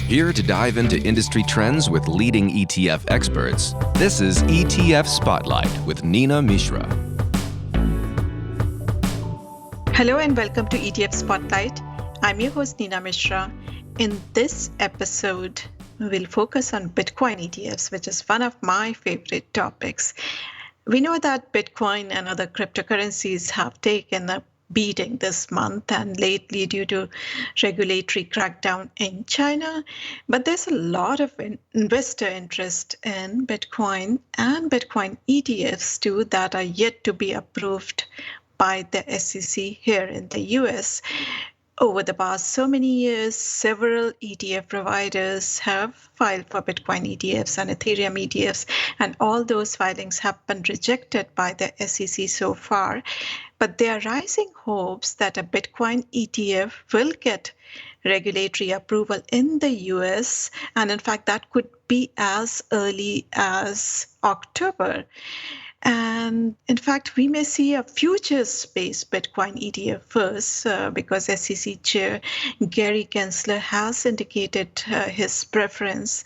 Here to dive into industry trends with leading ETF experts, this is ETF Spotlight with Nina Mishra. Hello and welcome to ETF Spotlight. I'm your host Nina Mishra. In this episode, we'll focus on Bitcoin ETFs, which is one of my favorite topics. We know that Bitcoin and other cryptocurrencies have taken a beating this month and lately due to regulatory crackdown in China. But there's a lot of investor interest in Bitcoin and Bitcoin ETFs too that are yet to be approved by the SEC here in the US. Over the past so many years, several ETF providers have filed for Bitcoin ETFs and Ethereum ETFs, and all those filings have been rejected by the SEC so far. But there are rising hopes that a Bitcoin ETF will get regulatory approval in the US, and in fact, that could be as early as October. And in fact, we may see a futures-based Bitcoin ETF first because SEC Chair Gary Gensler has indicated his preference.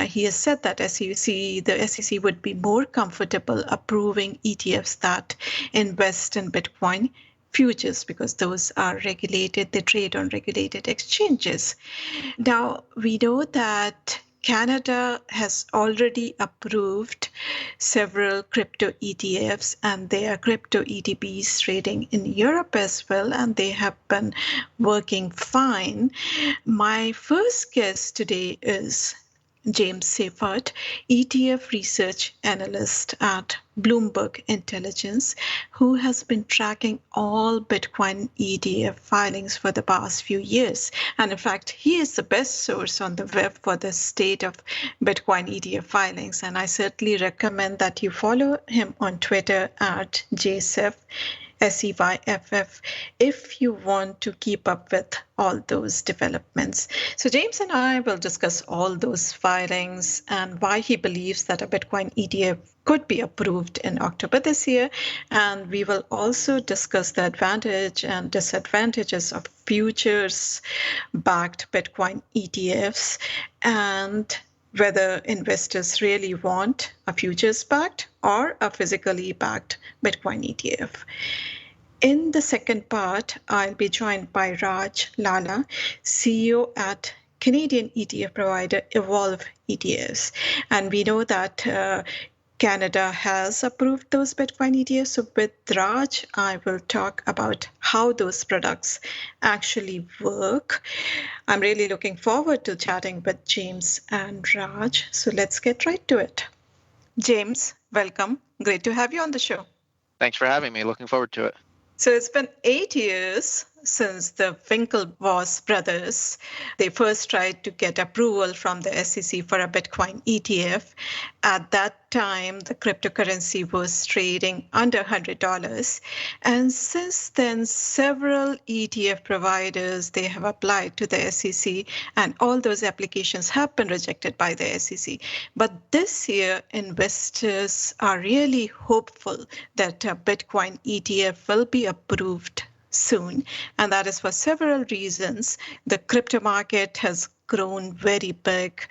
He has said that the SEC would be more comfortable approving ETFs that invest in Bitcoin futures because those are regulated, they trade on regulated exchanges. Now, we know that Canada has already approved several crypto ETFs, and there are crypto ETPs trading in Europe as well, and they have been working fine. My first guest today is James Seyffart, ETF research analyst at Bloomberg Intelligence, who has been tracking all Bitcoin ETF filings for the past few years. And in fact, he is the best source on the web for the state of Bitcoin ETF filings. And I certainly recommend that you follow him on Twitter at JSEF. SEYFF, if you want to keep up with all those developments. So James and I will discuss all those filings and why he believes that a Bitcoin ETF could be approved in October this year. And we will also discuss the advantage and disadvantages of futures-backed Bitcoin ETFs and whether investors really want a futures-backed or a physically backed Bitcoin ETF. In the second part, I'll be joined by Raj Lalla, CEO at Canadian ETF provider Evolve ETFs. And we know that Canada has approved those Bitcoin ETFs. So with Raj, I will talk about how those products actually work. I'm really looking forward to chatting with James and Raj. So let's get right to it. James, welcome. Great to have you on the show. Thanks for having me. Looking forward to it. So it's been 8 years since the Winklevoss brothers, they first tried to get approval from the SEC for a Bitcoin ETF. At that time, the cryptocurrency was trading under $100. And since then, several ETF providers, they have applied to the SEC, and all those applications have been rejected by the SEC. But this year, investors are really hopeful that a Bitcoin ETF will be approved soon. And that is for several reasons. The crypto market has grown very big.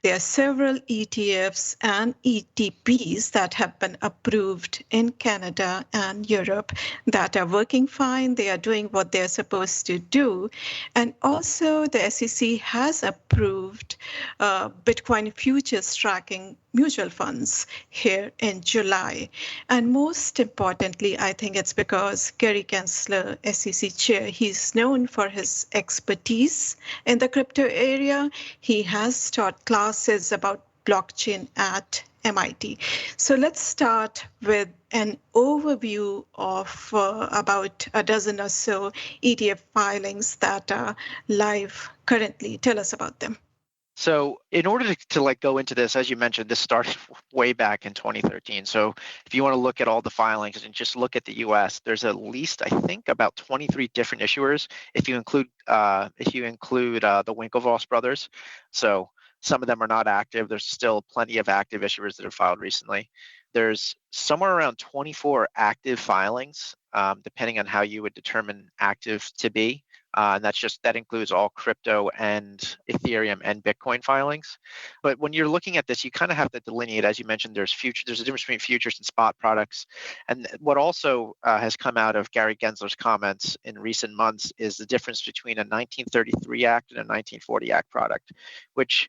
There are several ETFs and ETPs that have been approved in Canada and Europe that are working fine. They are doing what they're supposed to do. And also the SEC has approved Bitcoin futures tracking mutual funds here in July. And most importantly, I think it's because Gary Gensler, SEC chair, he's known for his expertise in the crypto area. He has taught classes about blockchain at MIT. So let's start with an overview of about a dozen or so ETF filings that are live currently. Tell us about them. So in order to go into this, as you mentioned, this started way back in 2013. So if you want to look at all the filings and just look at the US, there's at least, I think, about 23 different issuers if you include the Winklevoss brothers. So some of them are not active. There's still plenty of active issuers that have filed recently. There's somewhere around 24 active filings, depending on how you would determine active to be. And that includes all crypto and Ethereum and Bitcoin filings. But when you're looking at this, you kind of have to delineate, as you mentioned, there's a difference between futures and spot products. And what also has come out of Gary Gensler's comments in recent months is the difference between a 1933 Act and a 1940 Act product, which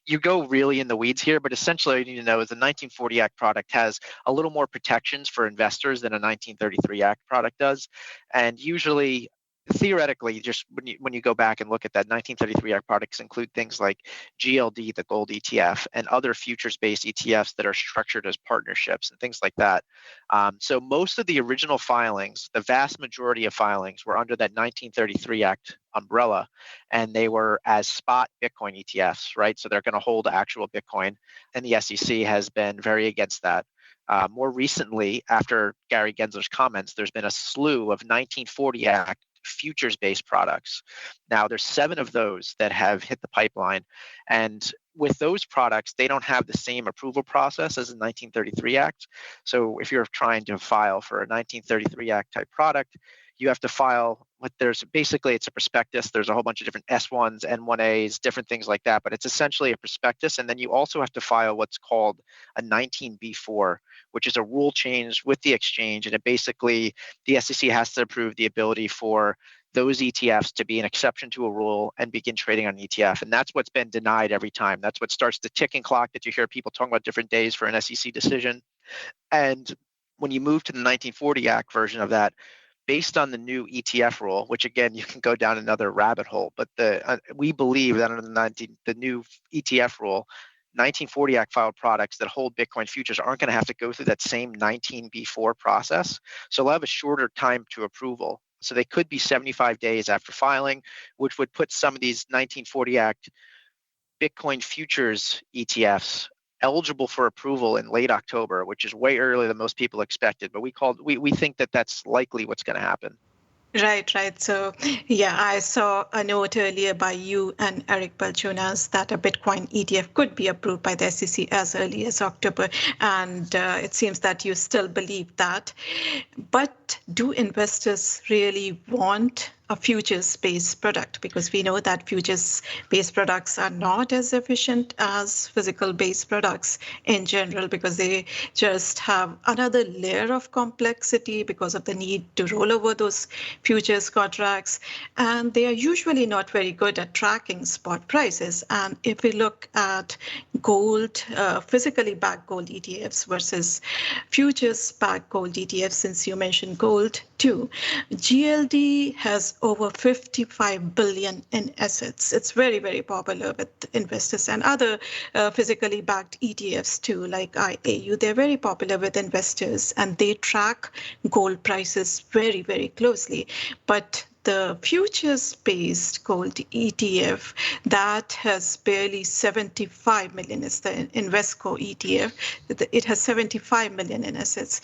you go really in the weeds here, but essentially all you need to know is the 1940 Act product has a little more protections for investors than a 1933 Act product does. And usually, theoretically, just when you go back and look at that, 1933 Act products include things like GLD, the gold ETF, and other futures-based ETFs that are structured as partnerships and things like that. So most of the original filings, the vast majority of filings, were under that 1933 Act umbrella, and they were as spot Bitcoin ETFs, right? So they're going to hold actual Bitcoin, and the SEC has been very against that. More recently, after Gary Gensler's comments, there's been a slew of 1940 Act futures-based products. Now, there's 7 of those that have hit the pipeline, and with those products, they don't have the same approval process as the 1933 Act. So if you're trying to file for a 1933 Act type product, you have to file it's a prospectus. There's a whole bunch of different S1s, N1As, different things like that, but it's essentially a prospectus. And then you also have to file what's called a 19B4, which is a rule change with the exchange. And it basically, the SEC has to approve the ability for those ETFs to be an exception to a rule and begin trading on an ETF. And that's what's been denied every time. That's what starts the ticking clock that you hear people talking about different days for an SEC decision. And when you move to the 1940 Act version of that, based on the new ETF rule, which again, you can go down another rabbit hole, but we believe that under the new ETF rule, 1940 Act filed products that hold Bitcoin futures aren't going to have to go through that same 19B4 process. So they'll have a shorter time to approval. So they could be 75 days after filing, which would put some of these 1940 Act Bitcoin futures ETFs eligible for approval in late October, which is way earlier than most people expected. But we think that that's likely what's going to happen. Right. So, yeah, I saw a note earlier by you and Eric Balchunas that a Bitcoin ETF could be approved by the SEC as early as October. And it seems that you still believe that. But do investors really want a futures-based product? Because we know that futures-based products are not as efficient as physical-based products in general, because they just have another layer of complexity because of the need to roll over those futures contracts. And they are usually not very good at tracking spot prices. And if we look at gold, physically backed gold ETFs versus futures-backed gold ETFs, since you mentioned gold too, GLD has over 55 billion in assets. It's very, very popular with investors, and other physically backed ETFs too, like IAU. They're very popular with investors, and they track gold prices very, very closely. But the futures-based gold ETF, that has barely 75 million, is the Invesco ETF. It has 75 million in assets.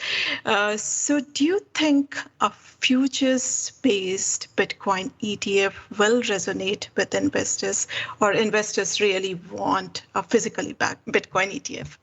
So do you think a futures-based Bitcoin ETF will resonate with investors, or investors really want a physically backed Bitcoin ETF?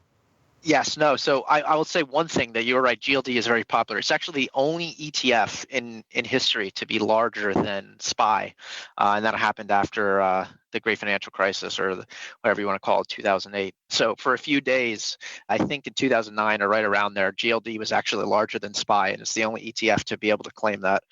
Yes, no. So I will say one thing, that you're right. GLD is very popular. It's actually the only ETF in history to be larger than SPY, and that happened after the Great Financial Crisis, or whatever you want to call it, 2008. So for a few days, I think in 2009 or right around there, GLD was actually larger than SPY, and it's the only ETF to be able to claim that.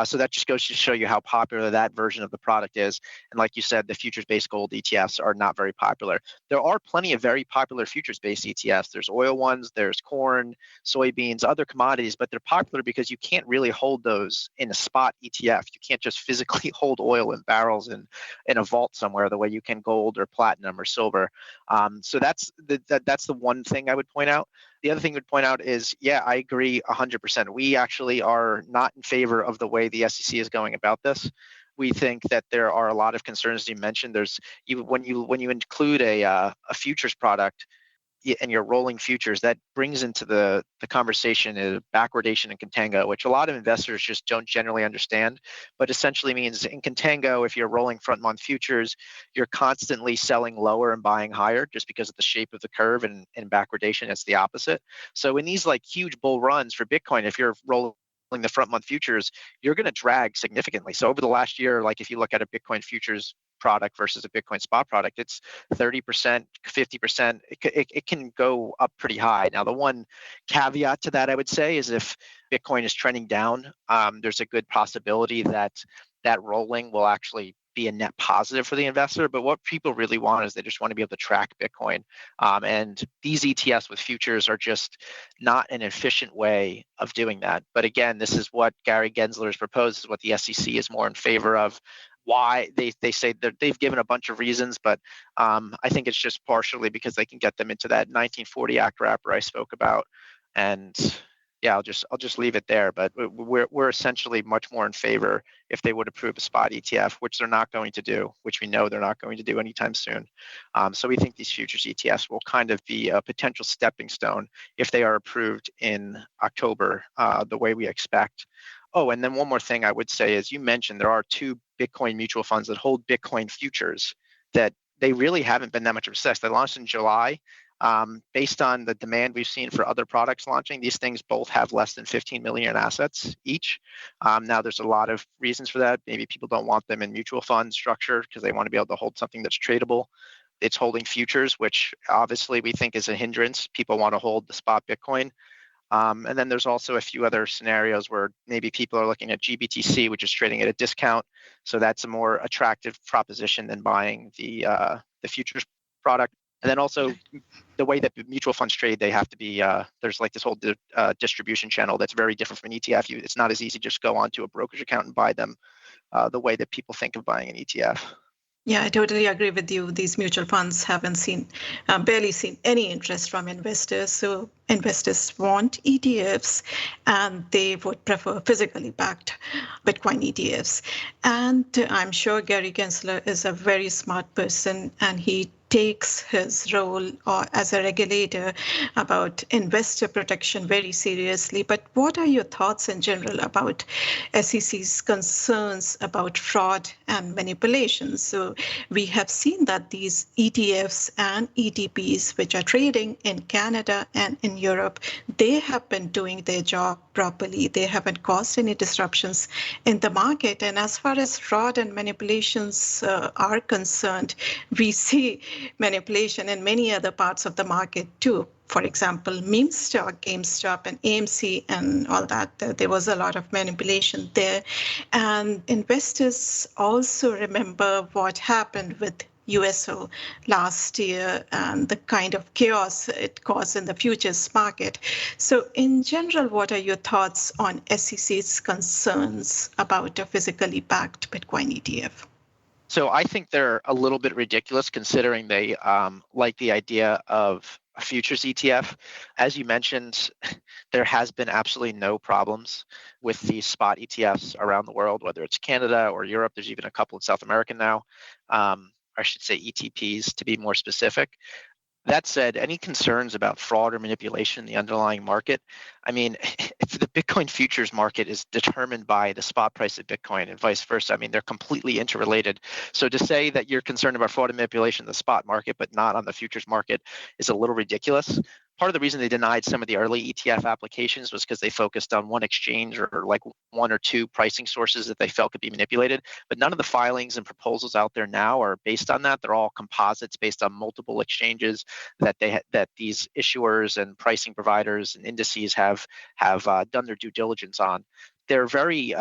So that just goes to show you how popular that version of the product is. And like you said, the futures-based gold ETFs are not very popular. There are plenty of very popular futures-based ETFs. There's oil ones, there's corn, soybeans, other commodities, but they're popular because you can't really hold those in a spot ETF. You can't just physically hold oil in barrels in a vault somewhere the way you can gold or platinum or silver. So that's the one thing I would point out. The other thing I would point out is, yeah, I agree 100%. We actually are not in favor of the way the SEC is going about this. We think that there are a lot of concerns you mentioned. When you include a futures product and you're rolling futures, that brings into the conversation backwardation and contango, which a lot of investors just don't generally understand, but essentially means in contango, if you're rolling front month futures, you're constantly selling lower and buying higher just because of the shape of the curve, and in backwardation, it's the opposite. So in these like huge bull runs for Bitcoin, if you're rolling the front month futures, you're going to drag significantly. So over the last year, like if you look at a Bitcoin futures product versus a Bitcoin spot product, it's 30%, 50%. It can go up pretty high. Now, the one caveat to that, I would say, is if Bitcoin is trending down, there's a good possibility that that rolling will actually be a net positive for the investor. But what people really want is they just want to be able to track Bitcoin. And these ETFs with futures are just not an efficient way of doing that. But again, this is what Gary Gensler has proposed, is what the SEC is more in favor of. Why they say that they've given a bunch of reasons, but I think it's just partially because they can get them into that 1940 Act wrapper I spoke about. And yeah, I'll just leave it there. But we're essentially much more in favor if they would approve a spot ETF, which they're not going to do, which we know they're not going to do anytime soon. So we think these futures ETFs will kind of be a potential stepping stone if they are approved in October, the way we expect. Oh, and then one more thing I would say is, you mentioned there are 2 Bitcoin mutual funds that hold Bitcoin futures that they really haven't been that much of a success. They launched in July. Based on the demand we've seen for other products launching, these things both have less than 15 million in assets each. Now, there's a lot of reasons for that. Maybe people don't want them in mutual fund structure because they want to be able to hold something that's tradable. It's holding futures, which obviously we think is a hindrance. People want to hold the spot Bitcoin. And then there's also a few other scenarios where maybe people are looking at GBTC, which is trading at a discount. So that's a more attractive proposition than buying the futures product. And then also the way that mutual funds trade, they have to be, there's like this whole distribution channel that's very different from an ETF. It's not as easy to just go onto a brokerage account and buy them the way that people think of buying an ETF. Yeah, I totally agree with you. These mutual funds haven't barely seen any interest from investors. So investors want ETFs, and they would prefer physically backed Bitcoin ETFs. And I'm sure Gary Gensler is a very smart person, and he takes his role as a regulator about investor protection very seriously. But what are your thoughts in general about SEC's concerns about fraud and manipulation? So we have seen that these ETFs and ETPs, which are trading in Canada and in Europe, they have been doing their job properly. They haven't caused any disruptions in the market. And as far as fraud and manipulations are concerned, we see manipulation in many other parts of the market too. For example, meme stock, GameStop and AMC and all that, there was a lot of manipulation there. And investors also remember what happened with USO last year and the kind of chaos it caused in the futures market. So in general, what are your thoughts on SEC's concerns about a physically backed Bitcoin ETF? So I think they're a little bit ridiculous, considering they like the idea of a futures ETF. As you mentioned, there has been absolutely no problems with these spot ETFs around the world, whether it's Canada or Europe. There's even a couple in South America now. I should say ETPs to be more specific. That said, any concerns about fraud or manipulation in the underlying market, I mean, if the Bitcoin futures market is determined by the spot price of Bitcoin and vice versa, I mean, they're completely interrelated. So to say that you're concerned about fraud and manipulation in the spot market, but not on the futures market, is a little ridiculous. Part of the reason they denied some of the early ETF applications was because they focused on one exchange or like 1 or 2 pricing sources that they felt could be manipulated. But none of the filings and proposals out there now are based on that. They're all composites based on multiple exchanges that that these issuers and pricing providers and indices have done their due diligence on. They're very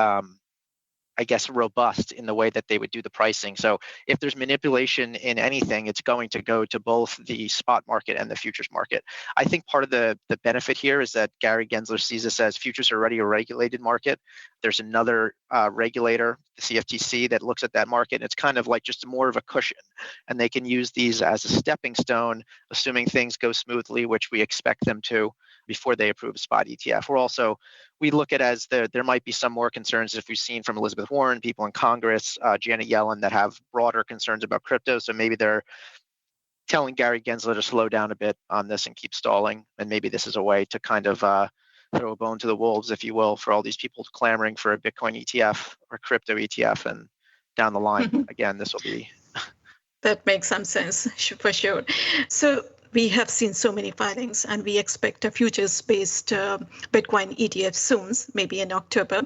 I guess, robust in the way that they would do the pricing. So if there's manipulation in anything, it's going to go to both the spot market and the futures market. I think part of the benefit here is that Gary Gensler sees this as futures are already a regulated market. There's another regulator, the CFTC, that looks at that market. And it's kind of like just more of a cushion. And they can use these as a stepping stone, assuming things go smoothly, which we expect them to, before they approve a spot ETF. We look at as there might be some more concerns, if we've seen from Elizabeth Warren, people in Congress, Janet Yellen, that have broader concerns about crypto. So maybe they're telling Gary Gensler to slow down a bit on this and keep stalling. And maybe this is a way to kind of throw a bone to the wolves, if you will, for all these people clamoring for a Bitcoin ETF or crypto ETF. And down the line, again, this will be. That makes some sense, for sure. So we have seen so many filings, and we expect a futures-based Bitcoin ETF soon, maybe in October.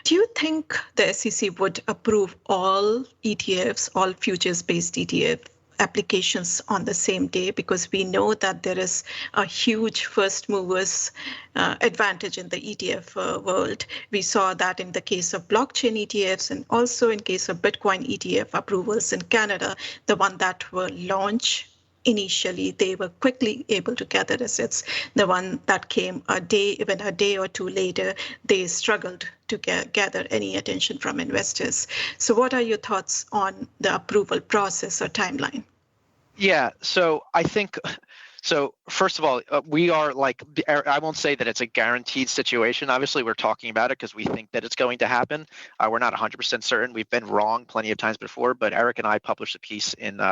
Do you think the SEC would approve all ETFs, all futures-based ETF applications on the same day? Because we know that there is a huge first movers advantage in the ETF world. We saw that in the case of blockchain ETFs and also in case of Bitcoin ETF approvals in Canada, the one that were launched initially, they were quickly able to gather assets. The one that came even a day or two later, they struggled to gather any attention from investors. So what are your thoughts on the approval process or timeline? Yeah, so I think, so first of all, we are like, I won't say that it's a guaranteed situation. Obviously, we're talking about it because we think that it's going to happen. We're not 100% certain. We've been wrong plenty of times before, but Eric and I published a piece in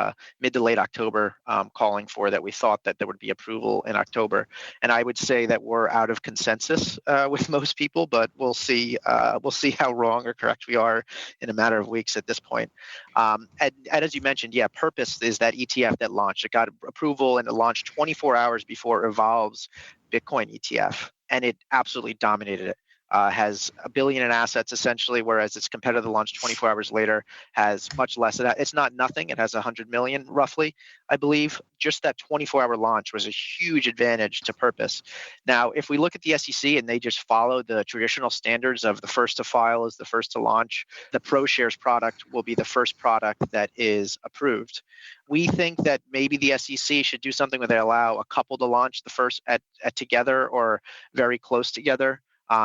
mid to late October calling for that we thought that there would be approval in October. And I would say that we're out of consensus with most people, but we'll see how wrong or correct we are in a matter of weeks at this point. And as you mentioned, yeah, Purpose is that ETF that launched. It got approval and it launched 24 hours before Evolve's Bitcoin ETF, and it absolutely dominated it. Has $1 billion in assets essentially, whereas its competitor launched 24 hours later has much less. It's not nothing. It has 100 million roughly, I believe. Just that 24-hour launch was a huge advantage to Purpose. Now, if we look at the SEC and they just follow the traditional standards of the first to file is the first to launch, the ProShares product will be the first product that is approved. We think that maybe the SEC should do something where they allow a couple to launch the first at together or very close together.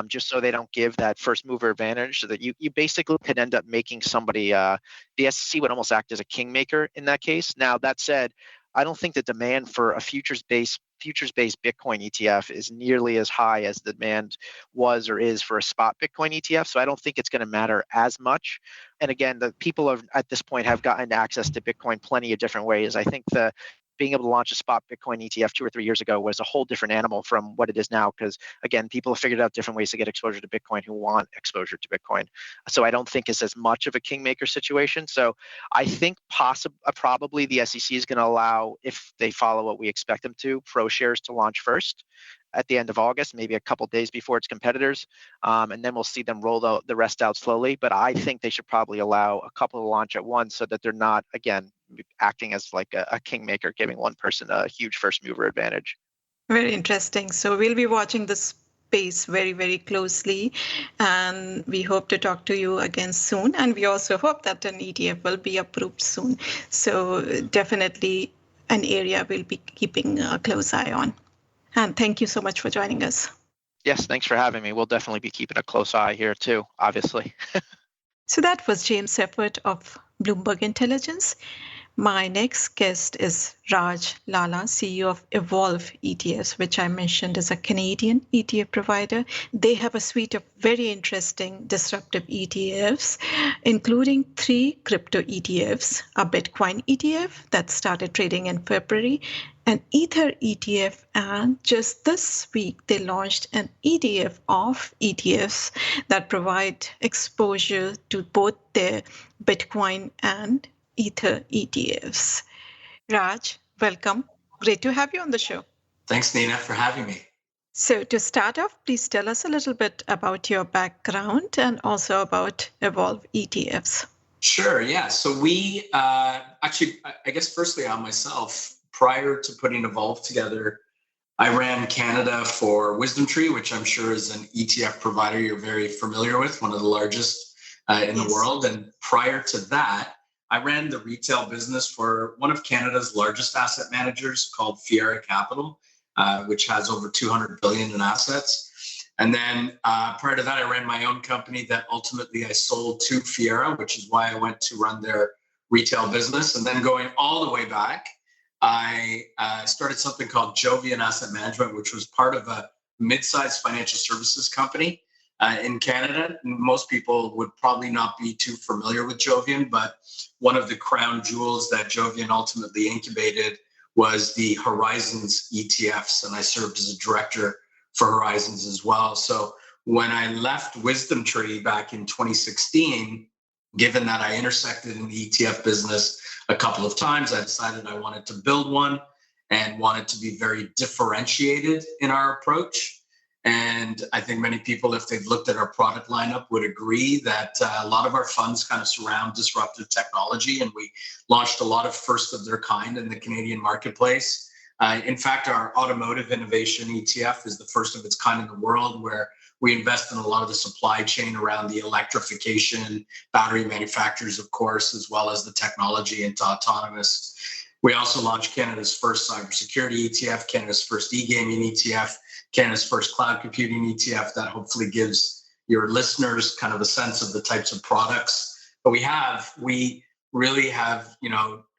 Just so they don't give that first mover advantage, so that you basically could end up making somebody, the SEC would almost act as a kingmaker in that case. Now, that said, I don't think the demand for a futures-based Bitcoin ETF is nearly as high as the demand was or is for a spot Bitcoin ETF. So I don't think it's going to matter as much. And again, the people at this point have gotten access to Bitcoin plenty of different ways. I think being able to launch a spot Bitcoin ETF 2 or 3 years ago was a whole different animal from what it is now, because again, people have figured out different ways to get exposure to Bitcoin who want exposure to Bitcoin. So I don't think it's as much of a kingmaker situation. So I think probably the SEC is going to allow, if they follow what we expect them to, ProShares to launch first at the end of August, maybe a couple days before its competitors, and then we'll see them roll the rest out slowly. But I think they should probably allow a couple to launch at once so that they're not, again, acting as like a kingmaker, giving one person a huge first mover advantage. Very interesting. So we'll be watching this space very, very closely, and we hope to talk to you again soon. And we also hope that an ETF will be approved soon. So definitely an area we'll be keeping a close eye on. And thank you so much for joining us. Yes, thanks for having me. We'll definitely be keeping a close eye here too, obviously. So that was James Effort of Bloomberg Intelligence. My next guest is Raj Lala, CEO of Evolve ETFs, which I mentioned is a Canadian ETF provider. They have a suite of very interesting disruptive ETFs, including 3 crypto ETFs, a Bitcoin ETF that started trading in February, an Ether ETF, and just this week they launched an ETF of ETFs that provide exposure to both their Bitcoin and Ether ETFs. Raj, welcome. Great to have you on the show. Thanks, Nina, for having me. So to start off, please tell us a little bit about your background and also about Evolve ETFs. Sure, yeah. So we actually, I guess firstly on myself, prior to putting Evolve together, I ran Canada for WisdomTree, which I'm sure is an ETF provider you're very familiar with, one of the largest in the world. And prior to that, I ran the retail business for one of Canada's largest asset managers called Fiera Capital, which has over 200 billion in assets. And then prior to that, I ran my own company that ultimately I sold to Fiera, which is why I went to run their retail business. And then going all the way back, I started something called Jovian Asset Management, which was part of a mid-sized financial services company in Canada. Most people would probably not be too familiar with Jovian, but one of the crown jewels that Jovian ultimately incubated was the Horizons ETFs, and I served as a director for Horizons as well. So when I left WisdomTree back in 2016, given that I intersected in the ETF business a couple of times, I decided I wanted to build one. and wanted to be very differentiated in our approach. And I think many people, if they've looked at our product lineup, would agree that a lot of our funds kind of surround disruptive technology. And we launched a lot of first of their kind in the Canadian marketplace. In fact, our automotive innovation ETF is the first of its kind in the world, where we invest in a lot of the supply chain around the electrification, battery manufacturers, of course, as well as the technology into autonomous. We also launched Canada's first cybersecurity ETF, Canada's first e-gaming ETF, Canada's first cloud computing ETF. That hopefully gives your listeners kind of a sense of the types of products. But we really have,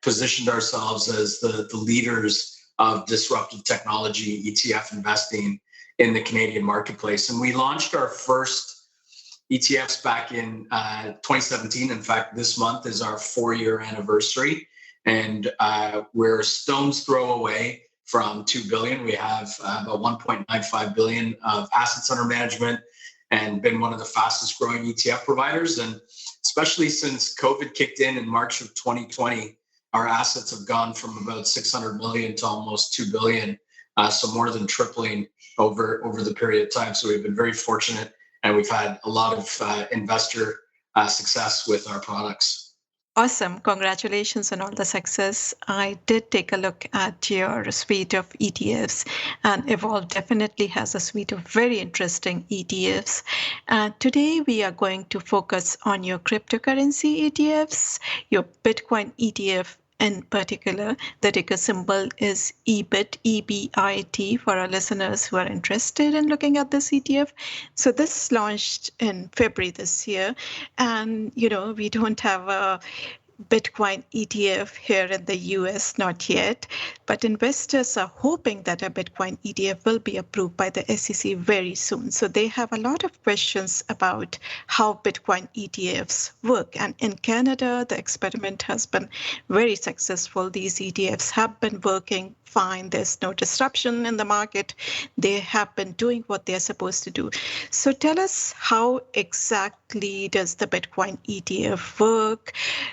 positioned ourselves as the leaders of disruptive technology ETF investing in the Canadian marketplace. And we launched our first ETFs back in 2017. In fact, this month is our 4-year anniversary. And we're a stone's throw away from 2 billion. We have about 1.95 billion of assets under management and been one of the fastest growing ETF providers. And especially since COVID kicked in March of 2020, our assets have gone from about 600 million to almost 2 billion. So more than tripling over the period of time. So we've been very fortunate, and we've had a lot of investor success with our products. Awesome. Congratulations on all the success. I did take a look at your suite of ETFs, and Evolve definitely has a suite of very interesting ETFs. Today, we are going to focus on your cryptocurrency ETFs, your Bitcoin ETF in particular. The ticker symbol is EBIT, EBIT, for our listeners who are interested in looking at this ETF. So this launched in February this year, and we don't have a Bitcoin ETF here in the US, not yet, but investors are hoping that a Bitcoin ETF will be approved by the SEC very soon. So they have a lot of questions about how Bitcoin ETFs work. And in Canada, the experiment has been very successful. These ETFs have been working fine. There's no disruption in the market. They have been doing what they're supposed to do. So tell us, how exactly does the Bitcoin ETF work?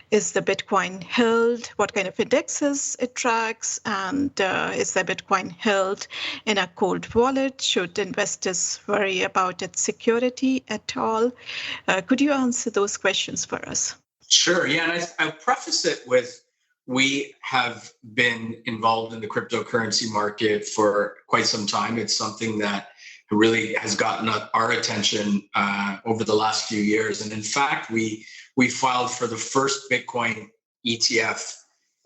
Is the Bitcoin held? What kind of indexes it tracks? And is the Bitcoin held in a cold wallet? Should investors worry about its security at all? Could you answer those questions for us? Sure. Yeah. And I'll preface it with, we have been involved in the cryptocurrency market for quite some time. It's something that really has gotten our attention over the last few years. And in fact, we filed for the first Bitcoin ETF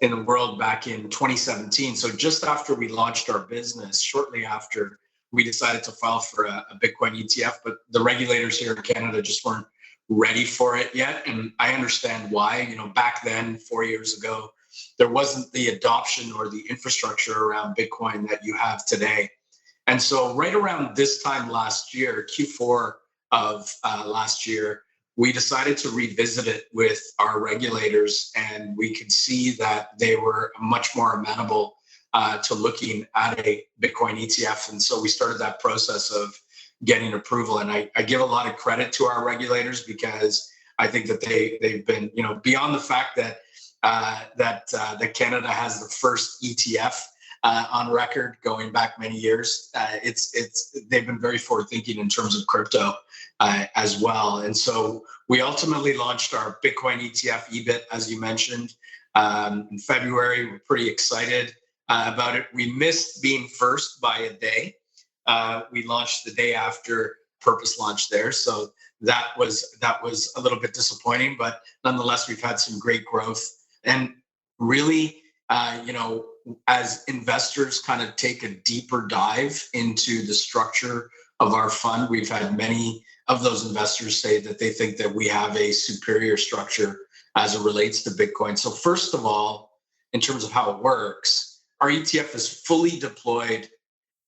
in the world back in 2017. So just after we launched our business, shortly after, we decided to file for a Bitcoin ETF, but the regulators here in Canada just weren't ready for it yet. And I understand why. Back then, 4 years ago, there wasn't the adoption or the infrastructure around Bitcoin that you have today. And so right around this time last year, Q4 of last year, we decided to revisit it with our regulators, and we could see that they were much more amenable to looking at a Bitcoin ETF. And so we started that process of getting approval. And I give a lot of credit to our regulators, because I think that they've been, beyond the fact that that Canada has the first ETF on record going back many years. They've been very forward thinking in terms of crypto as well. And so we ultimately launched our Bitcoin ETF EBIT, as you mentioned, in February. We're pretty excited about it. We missed being first by a day. We launched the day after Purpose launched there. So that was a little bit disappointing, but nonetheless, we've had some great growth. And really, as investors kind of take a deeper dive into the structure of our fund, we've had many of those investors say that they think that we have a superior structure as it relates to Bitcoin. So first of all, in terms of how it works, our ETF is fully deployed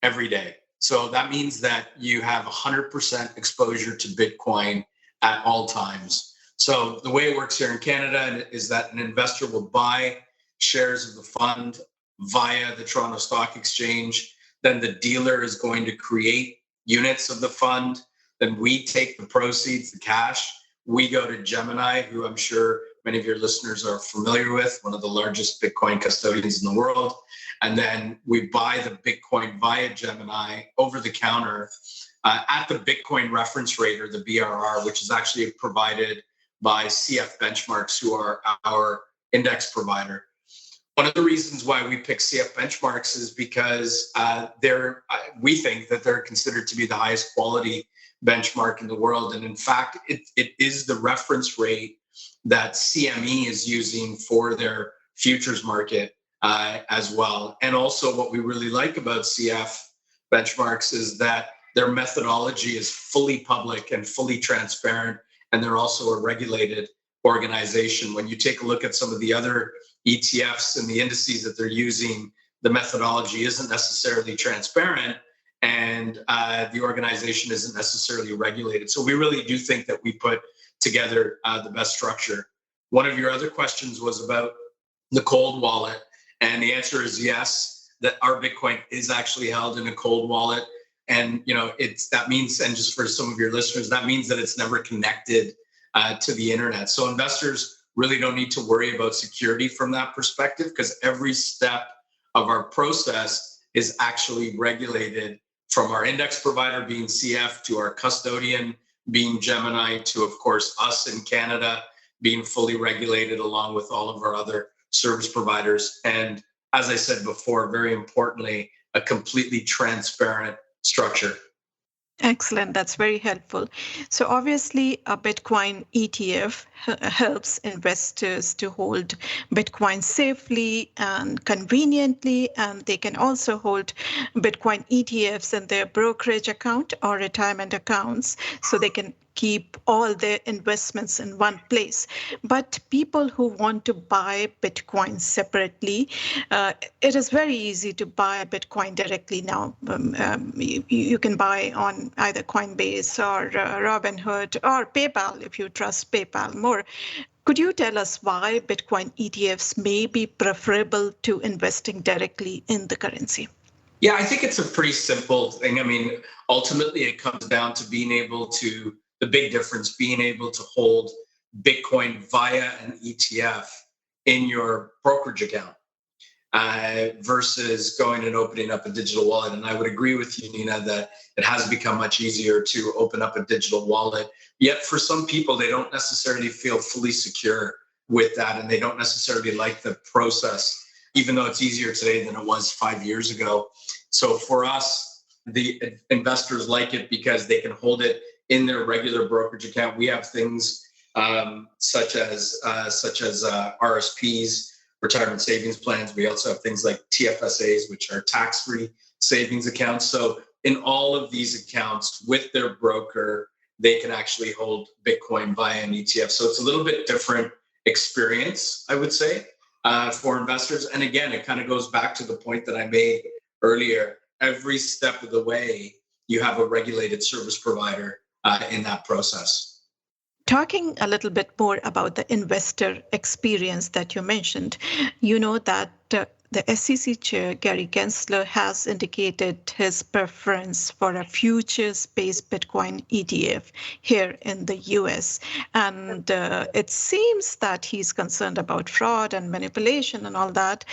every day. So that means that you have 100% exposure to Bitcoin at all times. So the way it works here in Canada is that an investor will buy shares of the fund via the Toronto Stock Exchange. Then the dealer is going to create units of the fund. Then we take the proceeds, the cash. We go to Gemini, who I'm sure many of your listeners are familiar with, one of the largest Bitcoin custodians in the world. And then we buy the Bitcoin via Gemini over the counter at the Bitcoin reference rate, or the BRR, which is actually provided by CF Benchmarks, who are our index provider. One of the reasons why we pick CF Benchmarks is because we think that they're considered to be the highest quality benchmark in the world. And in fact, it is the reference rate that CME is using for their futures market as well. And also what we really like about CF Benchmarks is that their methodology is fully public and fully transparent, and they're also a regulated organization. When you take a look at some of the other ETFs and the indices that they're using, the methodology isn't necessarily transparent, and the organization isn't necessarily regulated. So we really do think that we put together the best structure. One of your other questions was about the cold wallet, and the answer is yes, that our Bitcoin is actually held in a cold wallet. And that means, and just for some of your listeners, that means that it's never connected to the internet. So investors really don't need to worry about security from that perspective, because every step of our process is actually regulated, from our index provider being CF, to our custodian being Gemini, to, of course, us in Canada being fully regulated, along with all of our other service providers. And as I said before, very importantly, a completely transparent structure. Excellent. That's very helpful. So obviously, a Bitcoin ETF helps investors to hold Bitcoin safely and conveniently, and they can also hold Bitcoin ETFs in their brokerage account or retirement accounts, so they can keep all their investments in one place. But people who want to buy Bitcoin separately, it is very easy to buy a Bitcoin directly now. You can buy on either Coinbase or Robinhood or PayPal, if you trust PayPal more. Could you tell us why Bitcoin ETFs may be preferable to investing directly in the currency? Yeah, I think it's a pretty simple thing. I mean, ultimately, it comes down to being able to, the big difference, being able to hold Bitcoin via an ETF in your brokerage account versus going and opening up a digital wallet. And I would agree with you, Nina, that it has become much easier to open up a digital wallet. Yet for some people, they don't necessarily feel fully secure with that, and they don't necessarily like the process, even though it's easier today than it was 5 years ago. So for us, the investors like it because they can hold it in their regular brokerage account. We have things such as RSPs, retirement savings plans. We also have things like TFSAs, which are tax-free savings accounts. So in all of these accounts with their broker, they can actually hold Bitcoin via an ETF. So it's a little bit different experience, I would say, for investors. And again, it kind of goes back to the point that I made earlier. Every step of the way, you have a regulated service provider in that process. Talking a little bit more about the investor experience that you mentioned, you know that the SEC chair, Gary Gensler, has indicated his preference for a futures-based Bitcoin ETF here in the US. And it seems that he's concerned about fraud and manipulation and all that.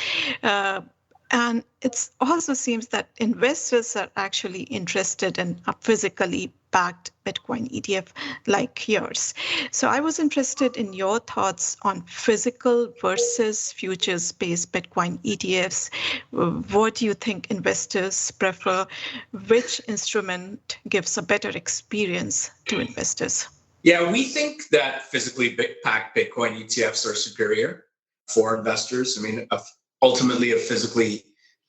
And it also seems that investors are actually interested in a physically backed Bitcoin ETF like yours. So I was interested in your thoughts on physical versus futures-based Bitcoin ETFs. What do you think investors prefer? Which instrument gives a better experience to investors? Yeah, we think that physically backed Bitcoin ETFs are superior for investors. I mean, ultimately, a physically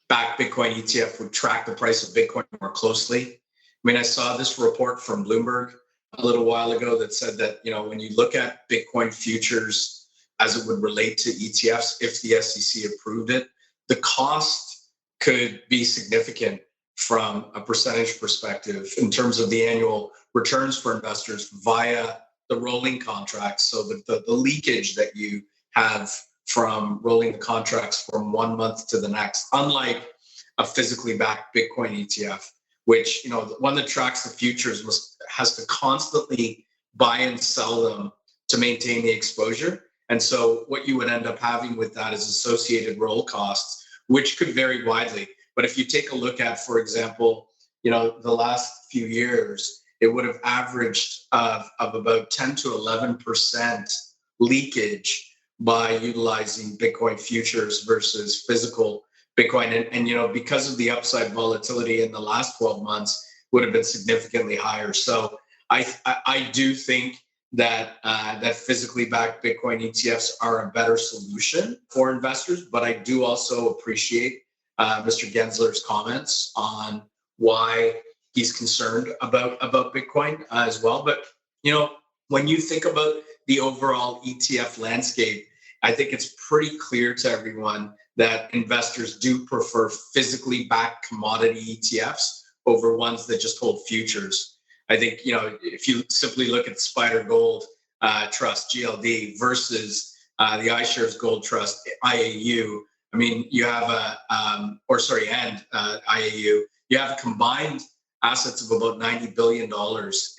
backed Bitcoin ETF would track the price of Bitcoin more closely. I mean, I saw this report from Bloomberg a little while ago that said that, when you look at Bitcoin futures as it would relate to ETFs, if the SEC approved it, the cost could be significant from a percentage perspective in terms of the annual returns for investors via the rolling contracts. So the leakage that you have from rolling the contracts from 1 month to the next, unlike a physically backed Bitcoin ETF, which, the one that tracks the futures has to constantly buy and sell them to maintain the exposure. And so what you would end up having with that is associated roll costs, which could vary widely. But if you take a look at, for example, the last few years, it would have averaged of about 10 to 11% leakage by utilizing Bitcoin futures versus physical Bitcoin. And because of the upside volatility in the last 12 months, would have been significantly higher. So I do think that that physically backed Bitcoin ETFs are a better solution for investors. But I do also appreciate Mr. Gensler's comments on why he's concerned about Bitcoin as well. But when you think about the overall ETF landscape, I think it's pretty clear to everyone that investors do prefer physically backed commodity ETFs over ones that just hold futures. I think, if you simply look at Spider Gold Trust, GLD, versus the iShares Gold Trust, IAU, I mean, you have IAU, you have combined assets of about $90 billion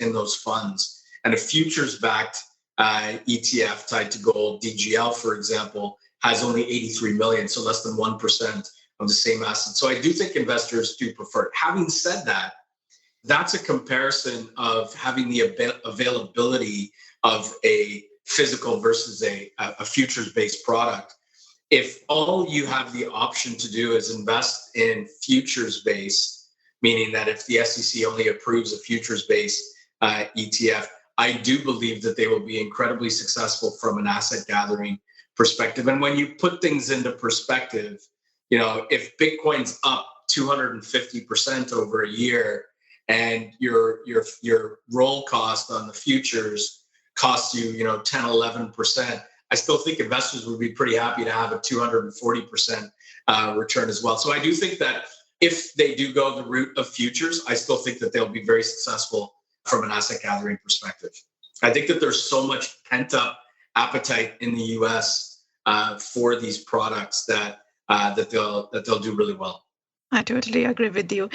in those funds. And a futures-backed ETF tied to gold, DGL, for example, has only 83 million, so less than 1% of the same asset. So I do think investors do prefer it. Having said that, that's a comparison of having the availability of a physical versus a futures-based product. If all you have the option to do is invest in futures-based, meaning that if the SEC only approves a futures-based ETF, I do believe that they will be incredibly successful from an asset gathering perspective. And when you put things into perspective, if Bitcoin's up 250% over a year and your roll cost on the futures costs you, 10, 11%, I still think investors would be pretty happy to have a 240% return as well. So I do think that if they do go the route of futures, I still think that they'll be very successful from an asset gathering perspective. I think that there's so much pent up appetite in the US for these products that they'll do really well. I totally agree with you.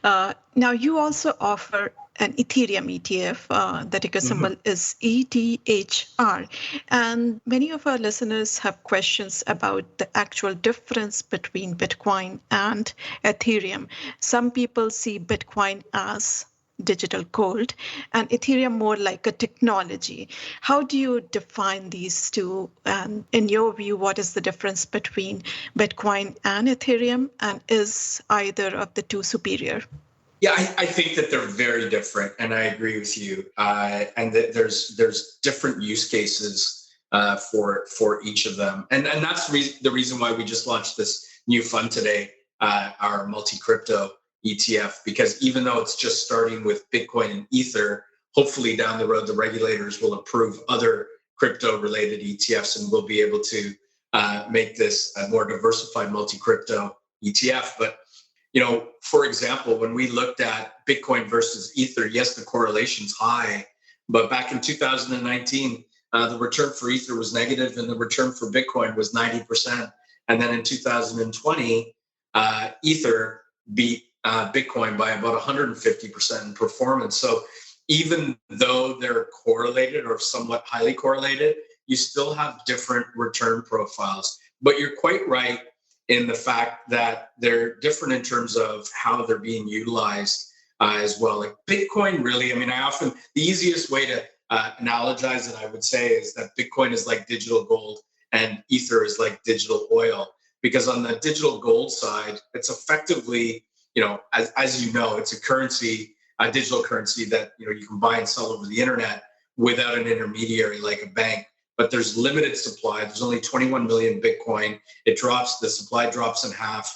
Now, you also offer an Ethereum ETF. The ticker symbol is ETHR. And many of our listeners have questions about the actual difference between Bitcoin and Ethereum. Some people see Bitcoin as digital gold and Ethereum more like a technology. How do you define these two? And in your view, what is the difference between Bitcoin and Ethereum? And is either of the two superior? Yeah, I think that they're very different, and I agree with you. And that there's different use cases for each of them, and that's the reason why we just launched this new fund today, our multi-crypto ETF, because even though it's just starting with Bitcoin and Ether, hopefully down the road the regulators will approve other crypto-related ETFs, and we'll be able to make this a more diversified multi-crypto ETF. But for example, when we looked at Bitcoin versus Ether, yes, the correlation's high, but back in 2019, the return for Ether was negative and the return for Bitcoin was 90%. And then in 2020, Ether beat Bitcoin by about 150% in performance. So even though they're correlated or somewhat highly correlated, you still have different return profiles. But you're quite right in the fact that they're different in terms of how they're being utilized as well. Like Bitcoin really, the easiest way to analogize it, I would say, is that Bitcoin is like digital gold and Ether is like digital oil. Because on the digital gold side, it's effectively, as you know, it's a currency, a digital currency that, you can buy and sell over the internet without an intermediary like a bank. But there's limited supply. There's only 21 million Bitcoin. The supply drops in half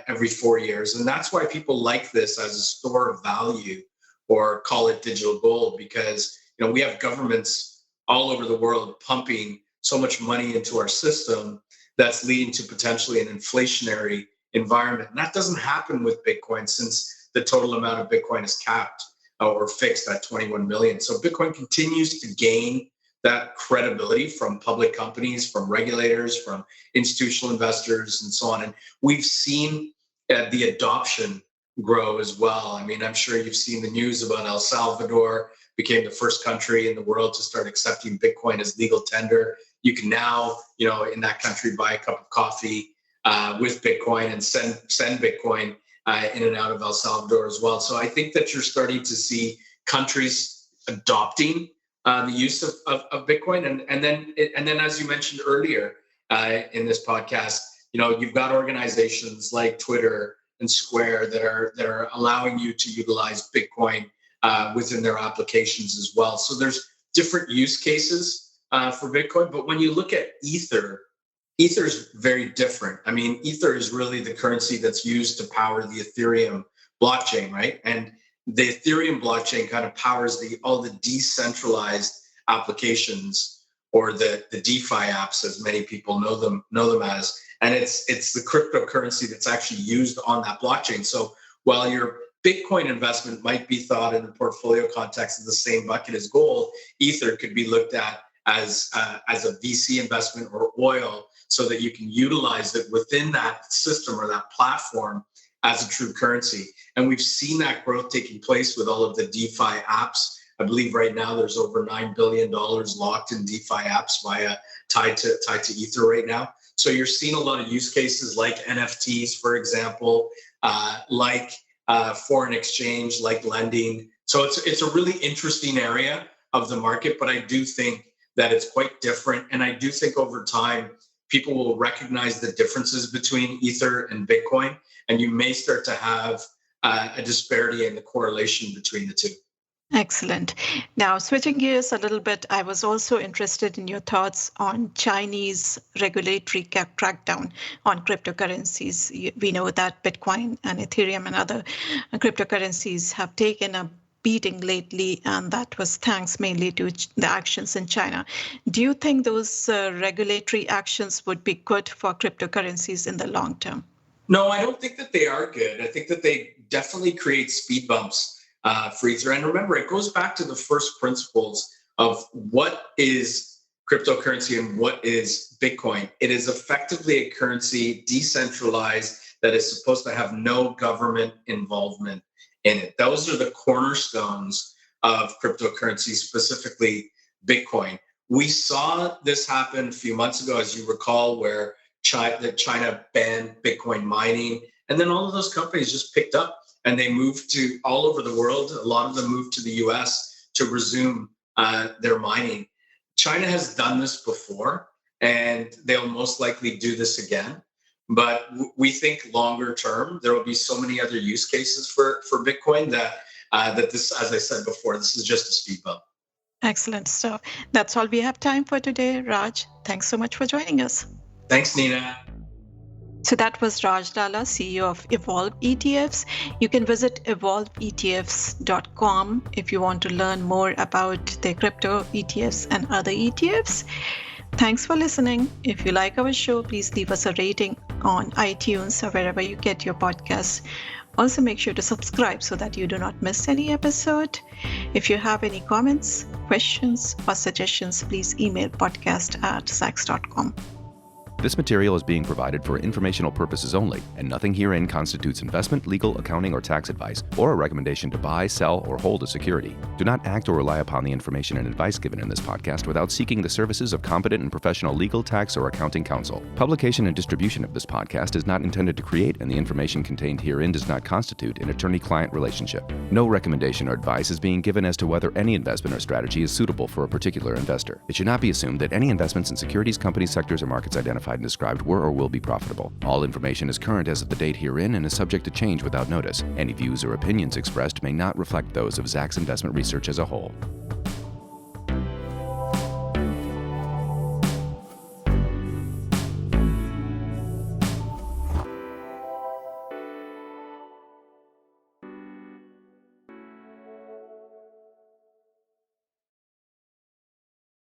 every 4 years. And that's why people like this as a store of value, or call it digital gold, because, we have governments all over the world pumping so much money into our system that's leading to potentially an inflationary environment. And that doesn't happen with Bitcoin, since the total amount of Bitcoin is capped or fixed at 21 million. So Bitcoin continues to gain that credibility from public companies, from regulators, from institutional investors, and so on. And we've seen the adoption grow as well. I'm sure you've seen the news about El Salvador became the first country in the world to start accepting Bitcoin as legal tender. you can now, in that country, buy a cup of coffee with Bitcoin and send Bitcoin in and out of El Salvador as well. So I think that you're starting to see countries adopting the use of Bitcoin, and then as you mentioned earlier in this podcast, you've got organizations like Twitter and Square that are allowing you to utilize Bitcoin within their applications as well. So there's different use cases for Bitcoin, but when you look at Ether is very different. I mean, Ether is really the currency that's used to power the Ethereum blockchain, right? And the Ethereum blockchain kind of powers all the decentralized applications, or the DeFi apps, as many people know them as. And it's the cryptocurrency that's actually used on that blockchain. So while your Bitcoin investment might be thought in the portfolio context of the same bucket as gold, Ether could be looked at as a VC investment or oil, so that you can utilize it within that system or that platform as a true currency. And we've seen that growth taking place with all of the DeFi apps. I believe right now there's over $9 billion locked in DeFi apps tied to Ether right now. So you're seeing a lot of use cases like NFTs, for example, like foreign exchange, like lending. So it's a really interesting area of the market, but I do think that it's quite different. And I do think over time, people will recognize the differences between Ether and Bitcoin, and you may start to have a disparity in the correlation between the two. Excellent. Now, switching gears a little bit, I was also interested in your thoughts on Chinese regulatory crackdown on cryptocurrencies. We know that Bitcoin and Ethereum and other cryptocurrencies have taken a beating lately, and that was thanks mainly to the actions in China. Do you think those regulatory actions would be good for cryptocurrencies in the long term? No, I don't think that they are good. I think that they definitely create speed bumps for Ether. And remember, it goes back to the first principles of what is cryptocurrency and what is Bitcoin. It is effectively a currency, decentralized, that is supposed to have no government involvement in it. Those are the cornerstones of cryptocurrency, specifically Bitcoin. We saw this happen a few months ago, as you recall, where China banned Bitcoin mining, and then all of those companies just picked up and they moved to all over the world. A lot of them moved to the US to resume their mining. China has done this before, and they'll most likely do this again. But we think longer term, there will be so many other use cases for Bitcoin that this, as I said before, this is just a speed bump. Excellent. So that's all we have time for today. Raj, thanks so much for joining us. Thanks, Nina. So that was Raj Lalla, CEO of Evolve ETFs. You can visit evolveetfs.com if you want to learn more about the crypto ETFs and other ETFs. Thanks for listening. If you like our show, please leave us a rating on iTunes or wherever you get your podcasts. Also, make sure to subscribe so that you do not miss any episode. If you have any comments, questions, or suggestions, please email podcast@zacks.com. This material is being provided for informational purposes only, and nothing herein constitutes investment, legal, accounting, or tax advice, or a recommendation to buy, sell, or hold a security. Do not act or rely upon the information and advice given in this podcast without seeking the services of competent and professional legal, tax, or accounting counsel. Publication and distribution of this podcast is not intended to create, and the information contained herein does not constitute an attorney-client relationship. No recommendation or advice is being given as to whether any investment or strategy is suitable for a particular investor. It should not be assumed that any investments in securities, companies, sectors, or markets identified and described were or will be profitable. All information is current as of the date herein and is subject to change without notice. Any views or opinions expressed may not reflect those of Zacks Investment Research as a whole.